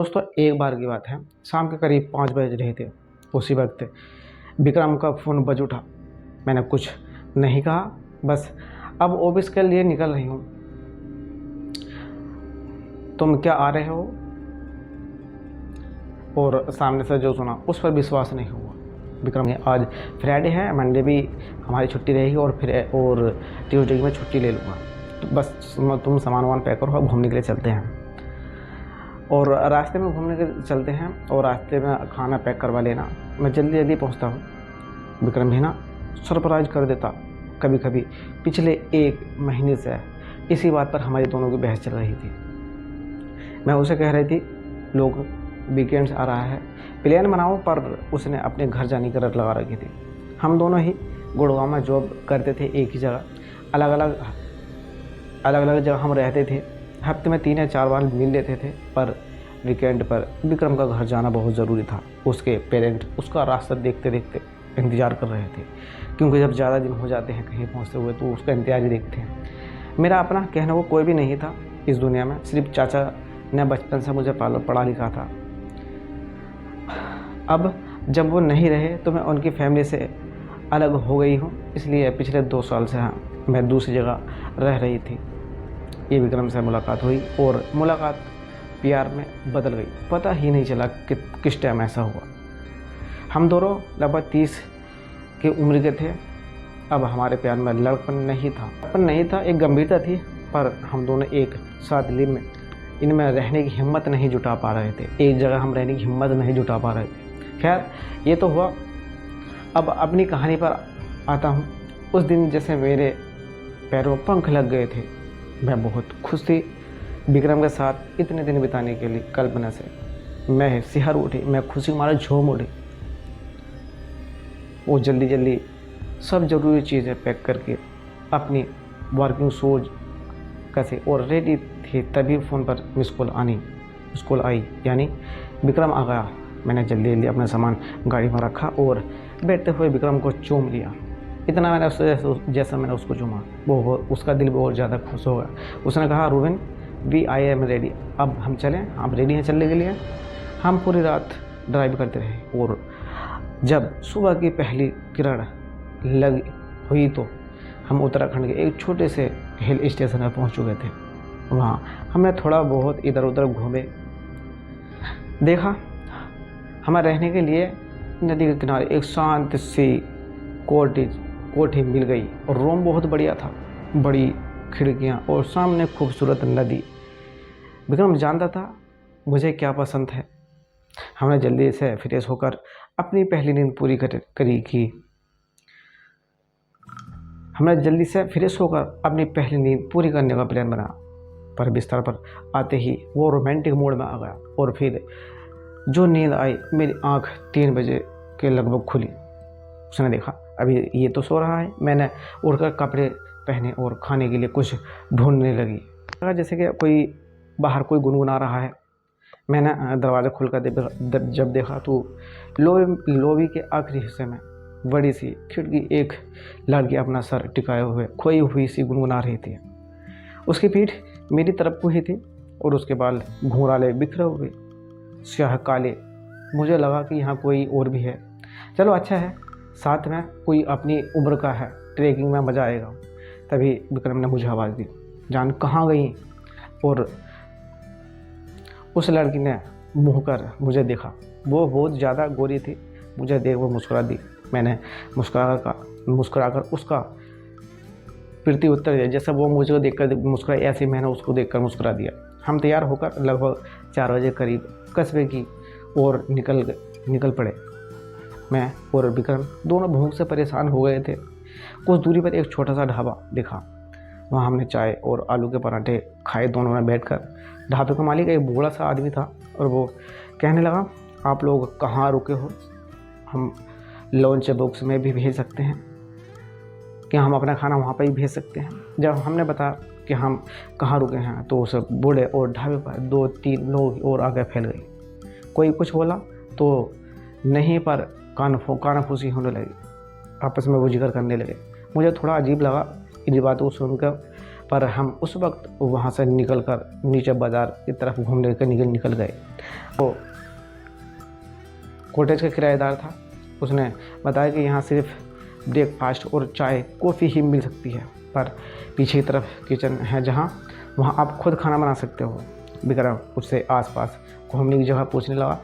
दोस्तों एक बार की बात है, शाम के करीब 5 बज रहे थे। उसी वक्त विक्रम का फ़ोन बज उठा। मैंने कुछ नहीं कहा, बस अब ऑफिस के लिए निकल रही हूँ, तुम क्या आ रहे हो? और सामने से जो सुना उस पर विश्वास नहीं हुआ। विक्रम ने आज फ्राइडे है, मंडे भी हमारी छुट्टी रहेगी और ट्यूसडे की मैं छुट्टी ले लूँगा। तो बस तुम सामान वामान पैक करो, घूमने के लिए चलते हैं। और रास्ते में घूमने के चलते हैं और रास्ते में खाना पैक करवा लेना, मैं जल्दी जल्दी पहुंचता हूँ। विक्रम भी ना सरप्राइज कर देता। कभी कभी पिछले 1 महीने से इसी बात पर हमारी दोनों की बहस चल रही थी। मैं उसे कह रही थी लोग वीकेंड्स आ रहा है, प्लान बनाओ, पर उसने अपने घर जाने की रट लगा रखी थी। हम दोनों ही गुड़गांव में जॉब करते थे, एक ही जगह, अलग अलग जगह हम रहते थे। हफ्ते में 3 या 4 बार मिल लेते थे, पर वीकेंड पर विक्रम का घर जाना बहुत ज़रूरी था। उसके पेरेंट उसका रास्ता देखते देखते इंतज़ार कर रहे थे, क्योंकि जब ज़्यादा दिन हो जाते हैं कहीं पहुँचते हुए तो उसका इंतजार ही देखते हैं। मेरा अपना कहने को कोई भी नहीं था इस दुनिया में, सिर्फ चाचा ने बचपन से मुझे पढ़ा लिखा था। अब जब वो नहीं रहे तो मैं उनकी फैमिली से अलग हो गई हूँ, इसलिए पिछले 2 साल से मैं दूसरी जगह रह रही थी। ये विक्रम से मुलाकात हुई और मुलाकात प्यार में बदल गई। पता ही नहीं चला कि किस टाइम ऐसा हुआ। हम दोनों लगभग 30 की उम्र के थे। अब हमारे प्यार में लड़पन नहीं था, एक गंभीरता थी, पर हम दोनों एक साथ इनमें रहने की हिम्मत नहीं जुटा पा रहे थे। एक जगह हम रहने की हिम्मत नहीं जुटा पा रहे थे। खैर, ये तो हुआ। अब अपनी कहानी पर आता हूँ। उस दिन जैसे मेरे पैरों में पंख लग गए थे। मैं बहुत खुश थी विक्रम के साथ इतने दिन बिताने के लिए। कल्पना से मैं सिहर उठी, मैं खुशी मारा झूम उठी। वो जल्दी सब ज़रूरी चीज़ें पैक करके अपनी वर्किंग शूज कसे और रेडी थी, तभी फ़ोन पर मिस कॉल आई, यानी विक्रम आ गया। मैंने जल्दी अपना सामान गाड़ी में रखा और बैठते हुए विक्रम को चूम लिया। इतना मैंने उससे जैसा मैंने उसको चूमा, वो उसका दिल बहुत ज़्यादा खुश हो गया। उसने कहा, Rubin we I am ready, अब हम चलें, आप रेडी हैं चलने के लिए? हम पूरी रात ड्राइव करते रहे और जब सुबह की पहली किरण लग हुई तो हम उत्तराखंड के एक छोटे से हिल स्टेशन पर पहुंच चुके थे। वहाँ हमने थोड़ा बहुत इधर उधर घूमे, देखा हमें रहने के लिए नदी के किनारे एक शांत सी कोठी मिल गई और रूम बहुत बढ़िया था, बड़ी खिड़कियाँ और सामने खूबसूरत नदी। विक्रम जानता था मुझे क्या पसंद है। हमने जल्दी से फ्रेश होकर अपनी पहली नींद पूरी करने का प्लान बना, पर बिस्तर पर आते ही वो रोमांटिक मूड में आ गया और फिर जो नींद आई, मेरी आंख 3 बजे के लगभग खुली। उसने देखा अभी ये तो सो रहा है। मैंने उड़कर कपड़े पहने और खाने के लिए कुछ ढूंढने लगी। जैसे कि बाहर कोई गुनगुना रहा है। मैंने दरवाज़ा खोलकर जब देखा तो लॉबी के आखिरी हिस्से में बड़ी सी खिड़की, एक लड़की अपना सर टिकाए हुए खोई हुई सी गुनगुना रही थी। उसकी पीठ मेरी तरफ को ही थी और उसके बाल घुंघराले बिखरे हुए स्याह काले। मुझे लगा कि यहाँ कोई और भी है। चलो अच्छा है, साथ में कोई अपनी उम्र का है, ट्रैकिंग में मज़ा आएगा। तभी विक्रम ने मुझे आवाज़ दी, जान कहाँ गई? और उस लड़की ने मुँह कर मुझे देखा। वो बहुत ज़्यादा गोरी थी। मुझे देख वो मुस्कुरा दी। मैंने मुस्कुराकर उसका प्रति उत्तर दिया। जैसा वो मुझे देखकर मुस्कुराई, ऐसे मैंने उसको देखकर मुस्कुरा दिया। हम तैयार होकर लगभग 4 बजे करीब कस्बे की ओर निकल पड़े। मैं और विक्रम दोनों भूख से परेशान हो गए थे। कुछ दूरी पर एक छोटा सा ढाबा दिखा। वहाँ हमने चाय और आलू के पराठे खाए दोनों ने बैठकर। ढाबे का मालिक एक बूढ़ा सा आदमी था और वो कहने लगा, आप लोग कहाँ रुके हो? हम लंच बॉक्स में भी भेज सकते हैं, क्या हम अपना खाना वहाँ पर ही भेज सकते हैं? जब हमने बताया कि हम कहाँ रुके हैं तो उस बूढ़े और ढाबे पर 2-3 लोग और आगे फैल गए। कोई कुछ बोला तो नहीं, पर कानाफूसी होने लगी। आपस में वो जिक्र करने लगे। मुझे थोड़ा अजीब लगा इन बातों को सुनकर, पर हम उस वक्त वहाँ से निकलकर नीचे बाज़ार की तरफ घूमने के निकल गए। तो कॉटेज का किराएदार था, उसने बताया कि यहाँ सिर्फ ब्रेकफास्ट और चाय कॉफ़ी ही मिल सकती है, पर पीछे की तरफ किचन है जहाँ वहाँ आप खुद खाना बना सकते हो। विक्रम उससे आसपास घूमने की जगह पूछने लगा।